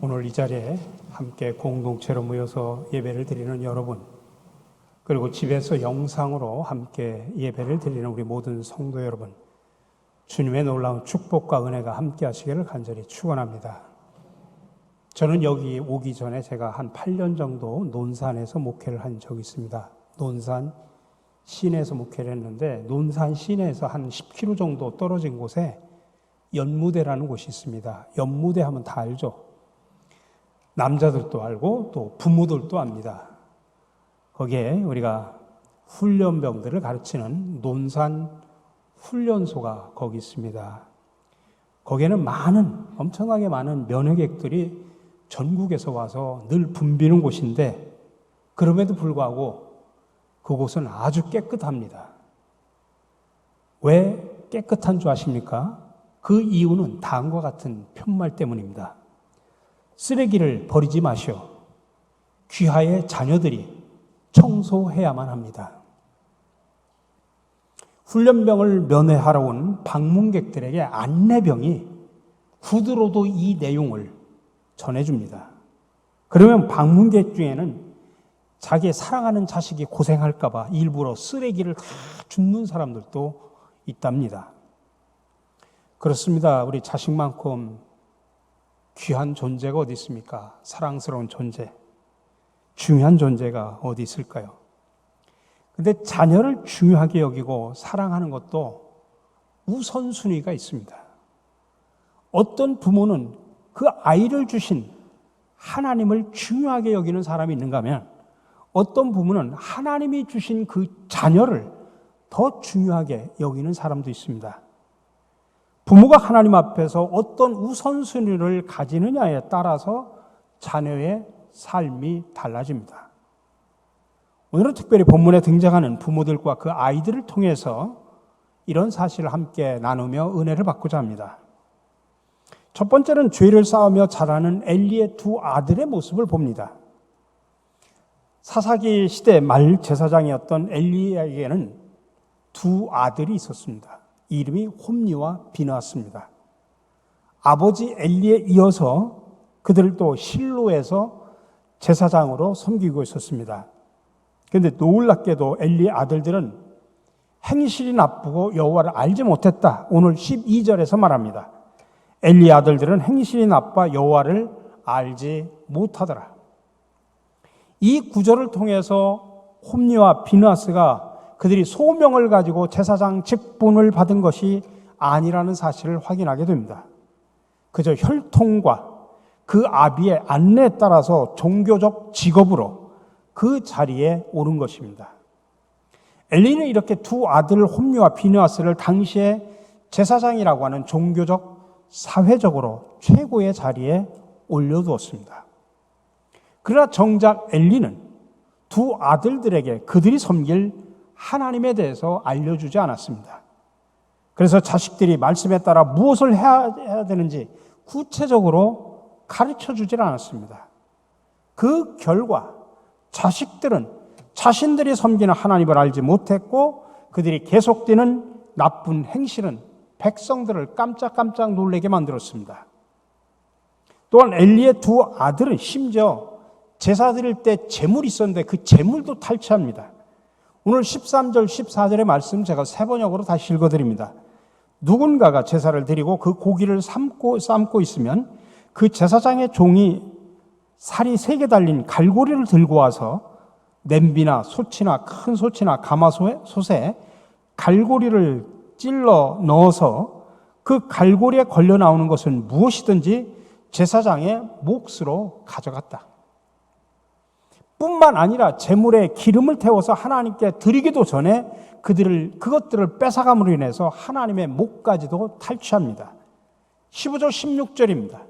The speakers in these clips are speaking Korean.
오늘 이 자리에 함께 공동체로 모여서 예배를 드리는 여러분, 그리고 집에서 영상으로 함께 예배를 드리는 우리 모든 성도 여러분, 주님의 놀라운 축복과 은혜가 함께 하시기를 간절히 축원합니다. 저는 여기 오기 전에 제가 한 8년 정도 논산에서 목회를 한 적이 있습니다. 논산 시내에서 목회를 했는데, 논산 시내에서 한 10km 정도 떨어진 곳에 연무대라는 곳이 있습니다. 연무대 하면 다 알죠? 남자들도 알고 또 부모들도 압니다. 거기에 우리가 훈련병들을 가르치는 논산 훈련소가 거기 있습니다. 거기에는 엄청나게 많은 면회객들이 전국에서 와서 늘 붐비는 곳인데, 그럼에도 불구하고 그곳은 아주 깨끗합니다. 왜 깨끗한 줄 아십니까? 그 이유는 다음과 같은 편말 때문입니다. 쓰레기를 버리지 마시오. 귀하의 자녀들이 청소해야만 합니다. 훈련병을 면회하러 온 방문객들에게 안내병이 구두로도 이 내용을 전해줍니다. 그러면 방문객 중에는 자기 사랑하는 자식이 고생할까봐 일부러 쓰레기를 다 줍는 사람들도 있답니다. 그렇습니다. 우리 자식만큼 귀한 존재가 어디 있습니까? 사랑스러운 존재, 중요한 존재가 어디 있을까요? 근데 자녀를 중요하게 여기고 사랑하는 것도 우선순위가 있습니다. 어떤 부모는 그 아이를 주신 하나님을 중요하게 여기는 사람이 있는가 하면, 어떤 부모는 하나님이 주신 그 자녀를 더 중요하게 여기는 사람도 있습니다. 부모가 하나님 앞에서 어떤 우선순위를 가지느냐에 따라서 자녀의 삶이 달라집니다. 오늘은 특별히 본문에 등장하는 부모들과 그 아이들을 통해서 이런 사실을 함께 나누며 은혜를 받고자 합니다. 첫 번째는 죄를 쌓으며 자라는 엘리의 두 아들의 모습을 봅니다. 사사기 시대 말 제사장이었던 엘리에게는 두 아들이 있었습니다. 이름이 홈니와 비느하스입니다. 아버지 엘리에 이어서 그들도 실로에서 제사장으로 섬기고 있었습니다. 그런데 놀랍게도 엘리의 아들들은 행실이 나쁘고 여호와를 알지 못했다. 오늘 12절에서 말합니다. 엘리의 아들들은 행실이 나빠 여호와를 알지 못하더라. 이 구절을 통해서 홈니와 비느하스가 그들이 소명을 가지고 제사장 직분을 받은 것이 아니라는 사실을 확인하게 됩니다. 그저 혈통과 그 아비의 안내에 따라서 종교적 직업으로 그 자리에 오른 것입니다. 엘리는 이렇게 두 아들 홈니와 비느하스를 당시에 제사장이라고 하는 종교적, 사회적으로 최고의 자리에 올려두었습니다. 그러나 정작 엘리는 두 아들들에게 그들이 섬길 하나님에 대해서 알려주지 않았습니다. 그래서 자식들이 말씀에 따라 무엇을 해야 되는지 구체적으로 가르쳐주질 않았습니다. 그 결과 자식들은 자신들이 섬기는 하나님을 알지 못했고, 그들이 계속되는 나쁜 행실은 백성들을 깜짝깜짝 놀라게 만들었습니다. 또한 엘리의 두 아들은 심지어 제사 드릴 때 제물이 있었는데 그 제물도 탈취합니다. 오늘 13절, 14절의 말씀 제가 세 번역으로 다시 읽어드립니다. 누군가가 제사를 드리고 그 고기를 삶고 있으면 그 제사장의 종이 살이 3개 달린 갈고리를 들고 와서 냄비나 솥이나 큰 솥이나 가마솥에 갈고리를 찔러 넣어서 그 갈고리에 걸려 나오는 것은 무엇이든지 제사장의 몫으로 가져갔다. 뿐만 아니라 제물에 기름을 태워서 하나님께 드리기도 전에 그것들을 뺏어감으로 인해서 하나님의 목까지도 탈취합니다. 15절 16절입니다.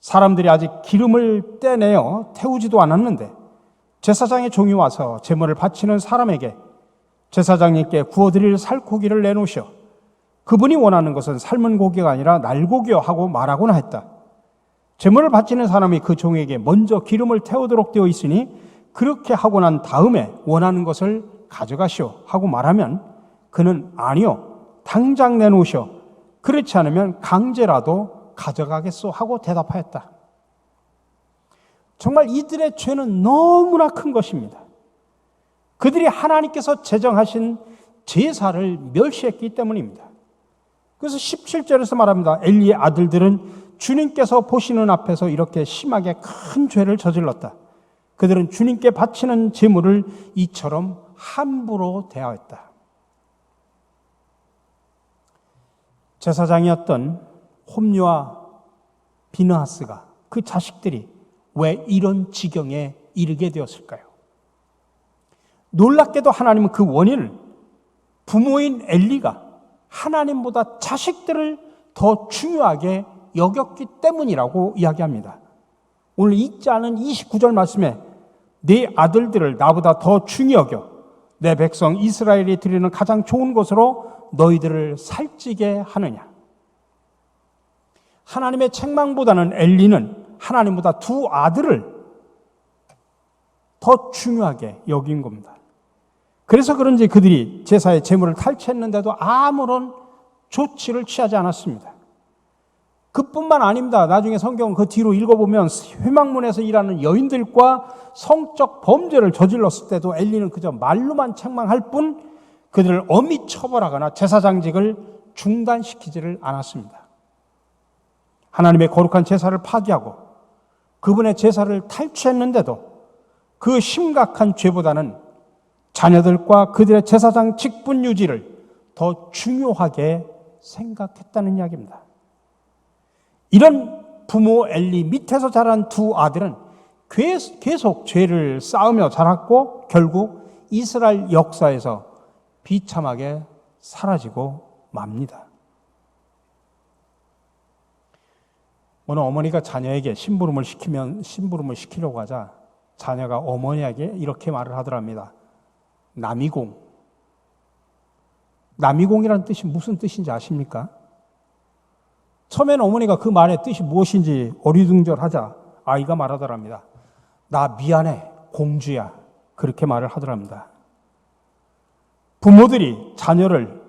사람들이 아직 기름을 떼내어 태우지도 않았는데 제사장의 종이 와서 제물을 바치는 사람에게 제사장님께 구워드릴 살코기를 내놓으셔. 그분이 원하는 것은 삶은 고기가 아니라 날고기요 하고 말하고나 했다. 제물을 바치는 사람이 그 종에게 먼저 기름을 태우도록 되어 있으니 그렇게 하고 난 다음에 원하는 것을 가져가시오 하고 말하면 그는 아니요, 당장 내놓으시오. 그렇지 않으면 강제라도 가져가겠소 하고 대답하였다. 정말 이들의 죄는 너무나 큰 것입니다. 그들이 하나님께서 제정하신 제사를 멸시했기 때문입니다. 그래서 17절에서 말합니다. 엘리의 아들들은 주님께서 보시는 앞에서 이렇게 심하게 큰 죄를 저질렀다. 그들은 주님께 바치는 제물을 이처럼 함부로 대하였다. 제사장이었던 홈리와 비느하스가 그 자식들이 왜 이런 지경에 이르게 되었을까요? 놀랍게도 하나님은 그 원인을 부모인 엘리가 하나님보다 자식들을 더 중요하게 여겼기 때문이라고 이야기합니다. 오늘 읽지 않은 29절 말씀에 네 아들들을 나보다 더 중히 여겨 내 백성 이스라엘이 드리는 가장 좋은 것으로 너희들을 살찌게 하느냐. 하나님의 책망보다는 엘리는 하나님보다 두 아들을 더 중요하게 여긴 겁니다. 그래서 그런지 그들이 제사의 제물을 탈취했는데도 아무런 조치를 취하지 않았습니다. 그뿐만 아닙니다. 나중에 성경 그 뒤로 읽어보면 회막문에서 일하는 여인들과 성적 범죄를 저질렀을 때도 엘리는 그저 말로만 책망할 뿐 그들을 엄히 처벌하거나 제사장직을 중단시키지를 않았습니다. 하나님의 거룩한 제사를 파기하고 그분의 제사를 탈취했는데도 그 심각한 죄보다는 자녀들과 그들의 제사장 직분 유지를 더 중요하게 생각했다는 이야기입니다. 이런 부모 엘리 밑에서 자란 두 아들은 계속 죄를 쌓으며 자랐고 결국 이스라엘 역사에서 비참하게 사라지고 맙니다. 어느 어머니가 자녀에게 심부름을 시키려고 하자 자녀가 어머니에게 이렇게 말을 하더랍니다. 남이공. 남이공이라는 뜻이 무슨 뜻인지 아십니까? 처음에는 어머니가 그 말의 뜻이 무엇인지 어리둥절하자 아이가 말하더랍니다. 나 미안해, 공주야. 그렇게 말을 하더랍니다. 부모들이 자녀를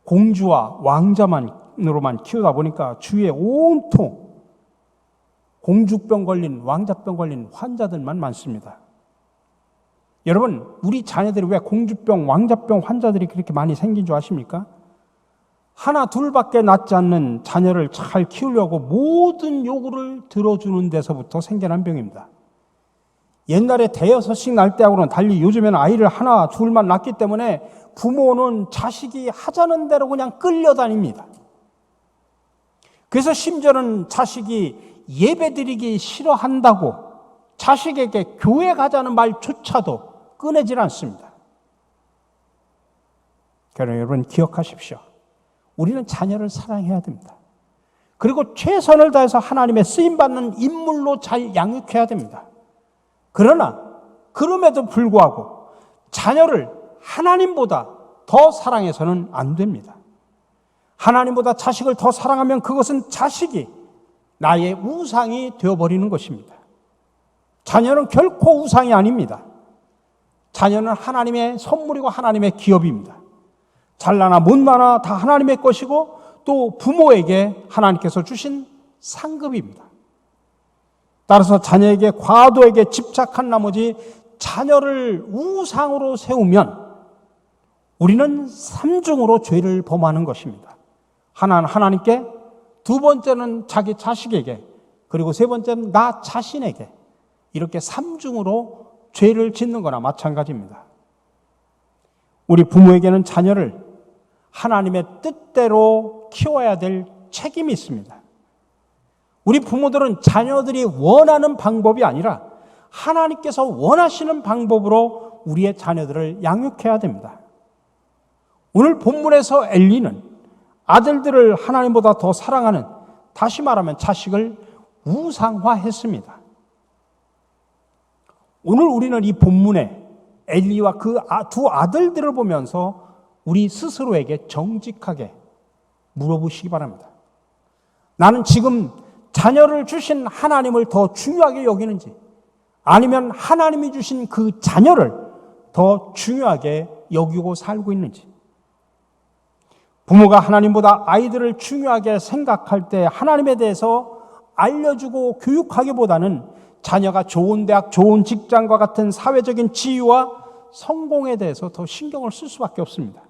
공주와 왕자만으로만 키우다 보니까 주위에 온통 공주병 걸린, 왕자병 걸린 환자들만 많습니다. 여러분, 우리 자녀들이 왜 공주병, 왕자병 환자들이 그렇게 많이 생긴 줄 아십니까? 하나, 둘밖에 낳지 않는 자녀를 잘 키우려고 모든 요구를 들어주는 데서부터 생겨난 병입니다. 옛날에 대여섯씩 날 때하고는 달리 요즘에는 아이를 하나, 둘만 낳기 때문에 부모는 자식이 하자는 대로 그냥 끌려다닙니다. 그래서 심지어는 자식이 예배드리기 싫어한다고 자식에게 교회 가자는 말조차도 꺼내질 않습니다. 그러나 여러분 기억하십시오. 우리는 자녀를 사랑해야 됩니다. 그리고 최선을 다해서 하나님의 쓰임받는 인물로 잘 양육해야 됩니다. 그러나 그럼에도 불구하고 자녀를 하나님보다 더 사랑해서는 안 됩니다. 하나님보다 자식을 더 사랑하면 그것은 자식이 나의 우상이 되어버리는 것입니다. 자녀는 결코 우상이 아닙니다. 자녀는 하나님의 선물이고 하나님의 기업입니다. 잘나나 못나나 다 하나님의 것이고 또 부모에게 하나님께서 주신 상급입니다. 따라서 자녀에게 과도하게 집착한 나머지 자녀를 우상으로 세우면 우리는 삼중으로 죄를 범하는 것입니다. 하나는 하나님께, 두 번째는 자기 자식에게, 그리고 세 번째는 나 자신에게, 이렇게 삼중으로 죄를 짓는 거나 마찬가지입니다. 우리 부모에게는 자녀를 하나님의 뜻대로 키워야 될 책임이 있습니다. 우리 부모들은 자녀들이 원하는 방법이 아니라 하나님께서 원하시는 방법으로 우리의 자녀들을 양육해야 됩니다. 오늘 본문에서 엘리는 아들들을 하나님보다 더 사랑하는, 다시 말하면 자식을 우상화했습니다. 오늘 우리는 이 본문에 엘리와 그 두 아들들을 보면서 우리 스스로에게 정직하게 물어보시기 바랍니다. 나는 지금 자녀를 주신 하나님을 더 중요하게 여기는지, 아니면 하나님이 주신 그 자녀를 더 중요하게 여기고 살고 있는지. 부모가 하나님보다 아이들을 중요하게 생각할 때 하나님에 대해서 알려주고 교육하기보다는 자녀가 좋은 대학, 좋은 직장과 같은 사회적인 지위와 성공에 대해서 더 신경을 쓸 수밖에 없습니다.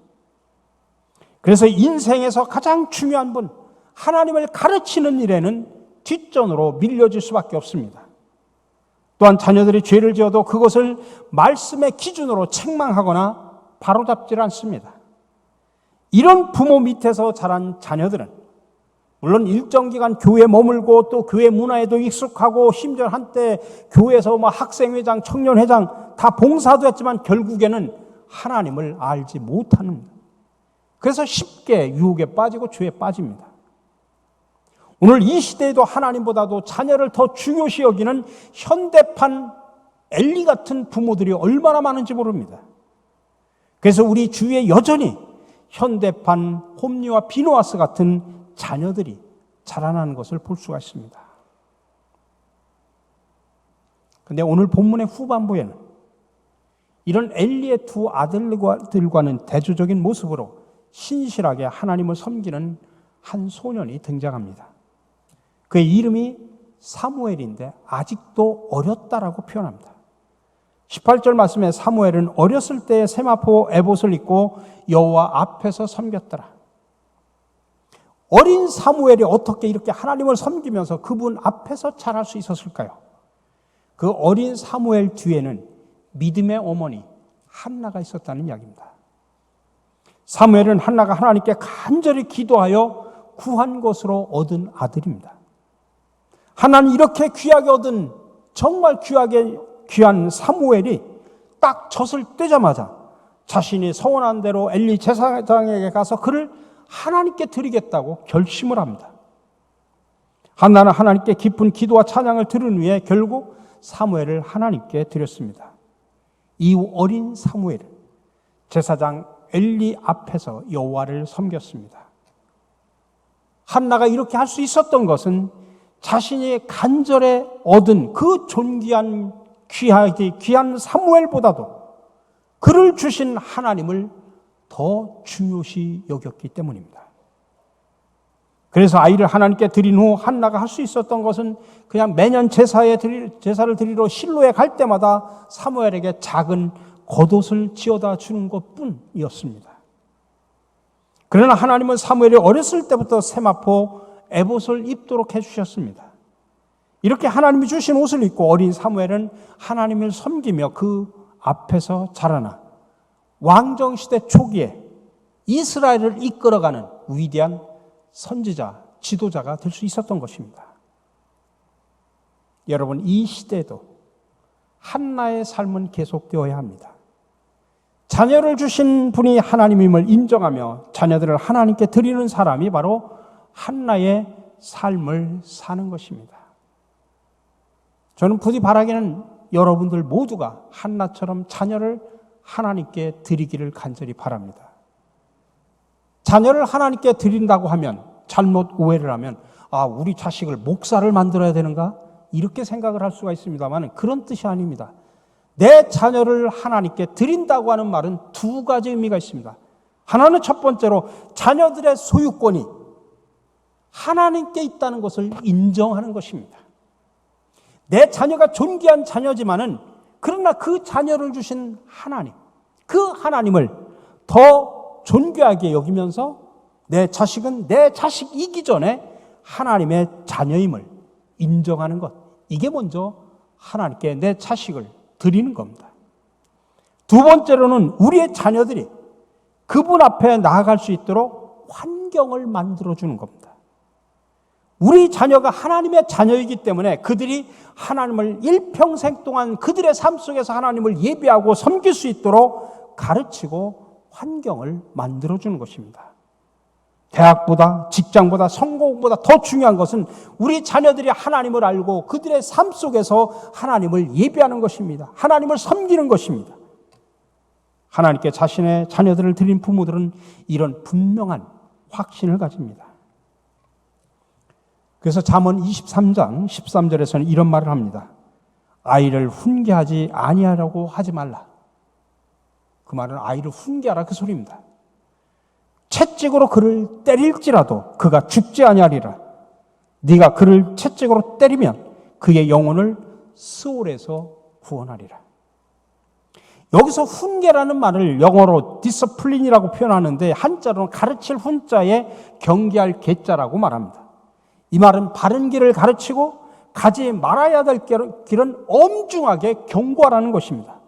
그래서 인생에서 가장 중요한 분, 하나님을 가르치는 일에는 뒷전으로 밀려질 수밖에 없습니다. 또한 자녀들이 죄를 지어도 그것을 말씀의 기준으로 책망하거나 바로잡지 않습니다. 이런 부모 밑에서 자란 자녀들은 물론 일정 기간 교회에 머물고 또 교회 문화에도 익숙하고 심지어 한때 교회에서 학생회장, 청년회장 다 봉사도 했지만 결국에는 하나님을 알지 못하는, 그래서 쉽게 유혹에 빠지고 죄에 빠집니다. 오늘 이 시대에도 하나님보다도 자녀를 더 중요시 여기는 현대판 엘리 같은 부모들이 얼마나 많은지 모릅니다. 그래서 우리 주위에 여전히 현대판 홈리와 비누아스 같은 자녀들이 자라나는 것을 볼 수가 있습니다. 그런데 오늘 본문의 후반부에는 이런 엘리의 두 아들들과는 대조적인 모습으로 신실하게 하나님을 섬기는 한 소년이 등장합니다. 그의 이름이 사무엘인데 아직도 어렸다라고 표현합니다. 18절 말씀에 사무엘은 어렸을 때에 세마포 에봇을 입고 여호와 앞에서 섬겼더라. 어린 사무엘이 어떻게 이렇게 하나님을 섬기면서 그분 앞에서 자랄 수 있었을까요? 그 어린 사무엘 뒤에는 믿음의 어머니 한나가 있었다는 이야기입니다. 사무엘은 한나가 하나님께 간절히 기도하여 구한 것으로 얻은 아들입니다. 하나는 이렇게 귀하게 얻은 정말 귀한 사무엘이 딱 젖을 떼자마자 자신이 서원한 대로 엘리 제사장에게 가서 그를 하나님께 드리겠다고 결심을 합니다. 한나는 하나님께 깊은 기도와 찬양을 들은 후에 결국 사무엘을 하나님께 드렸습니다. 이후 어린 사무엘은 제사장 엘리 앞에서 여호와를 섬겼습니다. 한나가 이렇게 할 수 있었던 것은 자신이 간절히 얻은 그 존귀한 귀한 사무엘보다도 그를 주신 하나님을 더 중요시 여겼기 때문입니다. 그래서 아이를 하나님께 드린 후 한나가 할 수 있었던 것은 그냥 매년 제사를 드리러 실로에 갈 때마다 사무엘에게 작은 겉옷을 지어다 주는 것뿐이었습니다. 그러나 하나님은 사무엘이 어렸을 때부터 세마포 에봇을 입도록 해주셨습니다. 이렇게 하나님이 주신 옷을 입고 어린 사무엘은 하나님을 섬기며 그 앞에서 자라나 왕정시대 초기에 이스라엘을 이끌어가는 위대한 선지자, 지도자가 될 수 있었던 것입니다. 여러분, 이 시대에도 한나의 삶은 계속되어야 합니다. 자녀를 주신 분이 하나님임을 인정하며 자녀들을 하나님께 드리는 사람이 바로 한나의 삶을 사는 것입니다. 저는 부디 바라기는 여러분들 모두가 한나처럼 자녀를 하나님께 드리기를 간절히 바랍니다. 자녀를 하나님께 드린다고 하면 잘못 오해를 하면 우리 자식을 목사를 만들어야 되는가? 이렇게 생각을 할 수가 있습니다만 그런 뜻이 아닙니다. 내 자녀를 하나님께 드린다고 하는 말은 두 가지 의미가 있습니다. 하나는 첫 번째로 자녀들의 소유권이 하나님께 있다는 것을 인정하는 것입니다. 내 자녀가 존귀한 자녀지만은 그러나 그 자녀를 주신 하나님, 그 하나님을 더 존귀하게 여기면서 내 자식은 내 자식이기 전에 하나님의 자녀임을 인정하는 것, 이게 먼저 하나님께 내 자식을 드리는 겁니다. 두 번째로는 우리의 자녀들이 그분 앞에 나아갈 수 있도록 환경을 만들어주는 겁니다. 우리 자녀가 하나님의 자녀이기 때문에 그들이 하나님을 일평생 동안 그들의 삶 속에서 하나님을 예배하고 섬길 수 있도록 가르치고 환경을 만들어주는 것입니다. 대학보다 직장보다 성공보다 더 중요한 것은 우리 자녀들이 하나님을 알고 그들의 삶 속에서 하나님을 예배하는 것입니다. 하나님을 섬기는 것입니다. 하나님께 자신의 자녀들을 드린 부모들은 이런 분명한 확신을 가집니다. 그래서 잠언 23장 13절에서는 이런 말을 합니다. 아이를 훈계하지 아니하라고 하지 말라. 그 말은 아이를 훈계하라 그 소리입니다. 채찍으로 그를 때릴지라도 그가 죽지 아니하리라. 네가 그를 채찍으로 때리면 그의 영혼을 스올에서 구원하리라. 여기서 훈계라는 말을 영어로 discipline이라고 표현하는데 한자로는 가르칠 훈자에 경계할 계자라고 말합니다. 이 말은 바른 길을 가르치고 가지 말아야 될 길은 엄중하게 경고하라는 것입니다.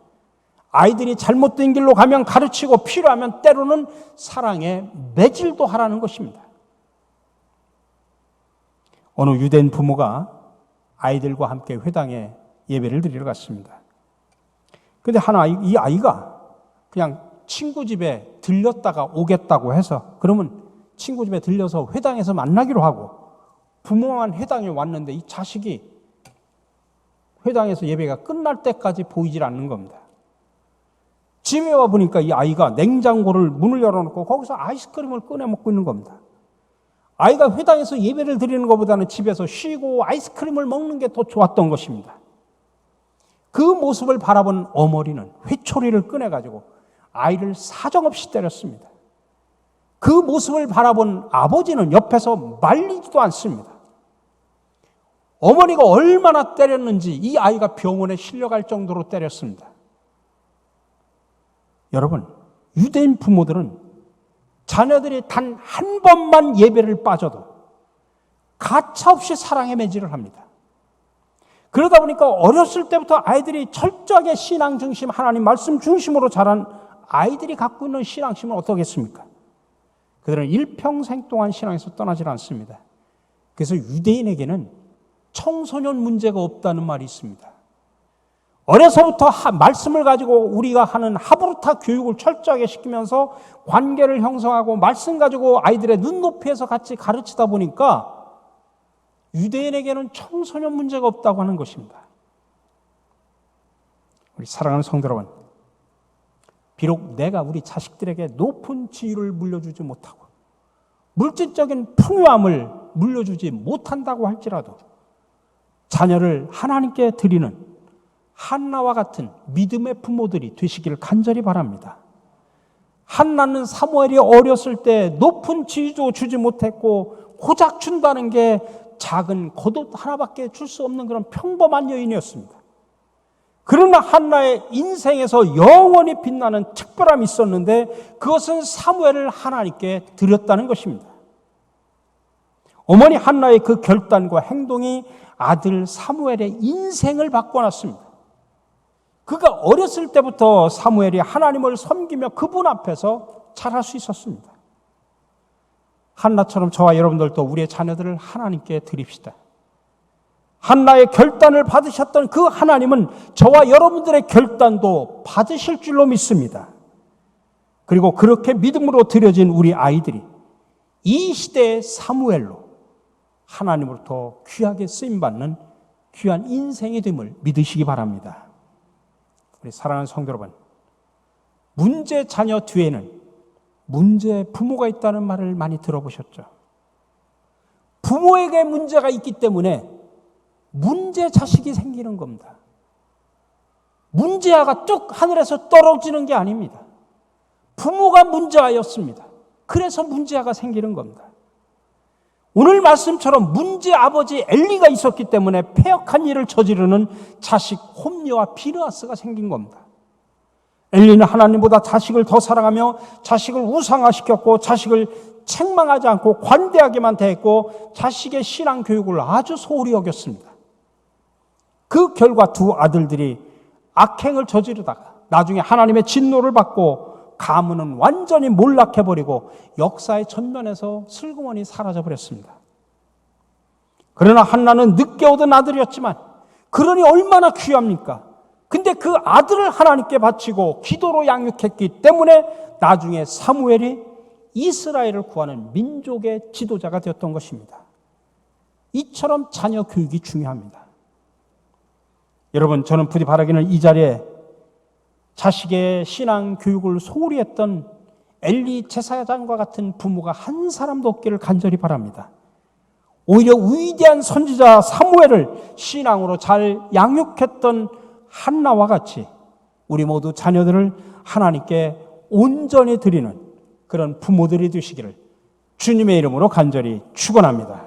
아이들이 잘못된 길로 가면 가르치고 필요하면 때로는 사랑에 매질도 하라는 것입니다. 어느 유대인 부모가 아이들과 함께 회당에 예배를 드리러 갔습니다. 근데 이 아이가 그냥 친구 집에 들렸다가 오겠다고 해서 그러면 친구 집에 들려서 회당에서 만나기로 하고 부모만 회당에 왔는데 이 자식이 회당에서 예배가 끝날 때까지 보이질 않는 겁니다. 집에 와 보니까 이 아이가 냉장고를 문을 열어놓고 거기서 아이스크림을 꺼내 먹고 있는 겁니다. 아이가 회당에서 예배를 드리는 것보다는 집에서 쉬고 아이스크림을 먹는 게 더 좋았던 것입니다. 그 모습을 바라본 어머니는 회초리를 꺼내가지고 아이를 사정없이 때렸습니다. 그 모습을 바라본 아버지는 옆에서 말리지도 않습니다. 어머니가 얼마나 때렸는지 이 아이가 병원에 실려갈 정도로 때렸습니다. 여러분, 유대인 부모들은 자녀들이 단 한 번만 예배를 빠져도 가차없이 사랑의 매질을 합니다. 그러다 보니까 어렸을 때부터 아이들이 철저하게 신앙 중심, 하나님 말씀 중심으로 자란 아이들이 갖고 있는 신앙심은 어떻겠습니까? 그들은 일평생 동안 신앙에서 떠나질 않습니다. 그래서 유대인에게는 청소년 문제가 없다는 말이 있습니다. 어려서부터 말씀을 가지고 우리가 하는 하브루타 교육을 철저하게 시키면서 관계를 형성하고 말씀 가지고 아이들의 눈높이에서 같이 가르치다 보니까 유대인에게는 청소년 문제가 없다고 하는 것입니다. 우리 사랑하는 성도 여러분, 비록 내가 우리 자식들에게 높은 지위를 물려주지 못하고 물질적인 풍요함을 물려주지 못한다고 할지라도 자녀를 하나님께 드리는 한나와 같은 믿음의 부모들이 되시기를 간절히 바랍니다. 한나는 사무엘이 어렸을 때 높은 지위도 주지 못했고 고작 준다는 게 작은 겉옷 하나밖에 줄 수 없는 그런 평범한 여인이었습니다. 그러나 한나의 인생에서 영원히 빛나는 특별함이 있었는데 그것은 사무엘을 하나님께 드렸다는 것입니다. 어머니 한나의 그 결단과 행동이 아들 사무엘의 인생을 바꿔놨습니다. 그가 어렸을 때부터 사무엘이 하나님을 섬기며 그분 앞에서 자랄 수 있었습니다. 한나처럼 저와 여러분들도 우리의 자녀들을 하나님께 드립시다. 한나의 결단을 받으셨던 그 하나님은 저와 여러분들의 결단도 받으실 줄로 믿습니다. 그리고 그렇게 믿음으로 드려진 우리 아이들이 이 시대의 사무엘로 하나님으로부터 귀하게 쓰임받는 귀한 인생이 됨을 믿으시기 바랍니다. 우리 사랑하는 성도 여러분, 문제 자녀 뒤에는 문제 부모가 있다는 말을 많이 들어보셨죠? 부모에게 문제가 있기 때문에 문제 자식이 생기는 겁니다. 문제아가 뚝 하늘에서 떨어지는 게 아닙니다. 부모가 문제아였습니다. 그래서 문제아가 생기는 겁니다. 오늘 말씀처럼 문제 아버지 엘리가 있었기 때문에 패역한 일을 저지르는 자식 홈리와 비느하스가 생긴 겁니다. 엘리는 하나님보다 자식을 더 사랑하며 자식을 우상화시켰고 자식을 책망하지 않고 관대하게만 대했고 자식의 신앙 교육을 아주 소홀히 여겼습니다. 그 결과 두 아들들이 악행을 저지르다가 나중에 하나님의 진노를 받고 가문은 완전히 몰락해버리고 역사의 전면에서 슬그머니 사라져버렸습니다. 그러나 한나는 늦게 얻은 아들이었지만 그러니 얼마나 귀합니까? 근데 그 아들을 하나님께 바치고 기도로 양육했기 때문에 나중에 사무엘이 이스라엘을 구하는 민족의 지도자가 되었던 것입니다. 이처럼 자녀 교육이 중요합니다. 여러분, 저는 부디 바라기는 이 자리에 자식의 신앙 교육을 소홀히 했던 엘리 제사장과 같은 부모가 한 사람도 없기를 간절히 바랍니다. 오히려 위대한 선지자 사무엘을 신앙으로 잘 양육했던 한나와 같이 우리 모두 자녀들을 하나님께 온전히 드리는 그런 부모들이 되시기를 주님의 이름으로 간절히 축원합니다.